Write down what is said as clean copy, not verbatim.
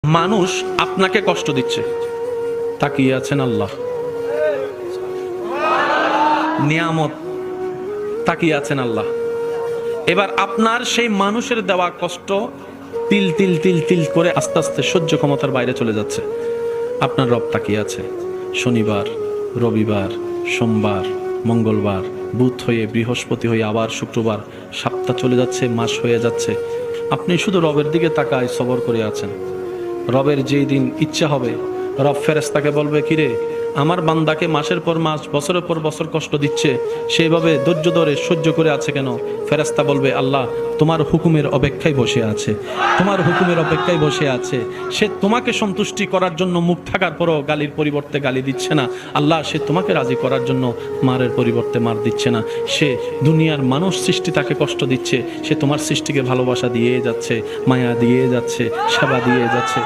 মানুষ আপনাকে কষ্ট দিচ্ছে, তাকিয়ে আছেন আল্লাহ। নিয়ামত, তাকিয়ে আছেন আল্লাহ। এবার আপনার সেই মানুষের দেওয়া কষ্ট তিল তিল তিল তিল করে আস্তে আস্তে সহ্য ক্ষমতার বাইরে চলে যাচ্ছে। আপনার রব তাকিয়ে আছে। শনিবার, রবিবার, সোমবার, মঙ্গলবার, বুধ হয়ে বৃহস্পতি হয়ে আবার শুক্রবার, সপ্তাহ চলে যাচ্ছে, মাস হয়ে যাচ্ছে। আপনি শুধু রবের দিকে তাকায় সবর করে আছেন। রবের যেই দিন ইচ্ছা হবে, রব ফেরেশতাকে বলবে, কিরে আমার বান্দাকে মাসের পর মাস, বছরের পর বছর কষ্ট দিচ্ছে, সেইভাবে ধৈর্য ধরে সহ্য করে আছে কেন? ফেরেশতা বলবে, আল্লাহ তোমার হুকুমের অপেক্ষায় বসে আছে, তোমার হুকুমের অপেক্ষায় বসে আছে। সে তোমাকে সন্তুষ্টি করার জন্য মুখ থাকার পরও গালির পরিবর্তে গালি দিচ্ছে না। আল্লাহ সে তোমাকে রাজি করার জন্য মারের পরিবর্তে মার দিচ্ছে না। সে দুনিয়ার মানুষ সৃষ্টি তাকে কষ্ট দিচ্ছে, সে তোমার সৃষ্টিকে ভালোবাসা দিয়ে যাচ্ছে, মায়া দিয়ে যাচ্ছে, সেবা দিয়ে যাচ্ছে।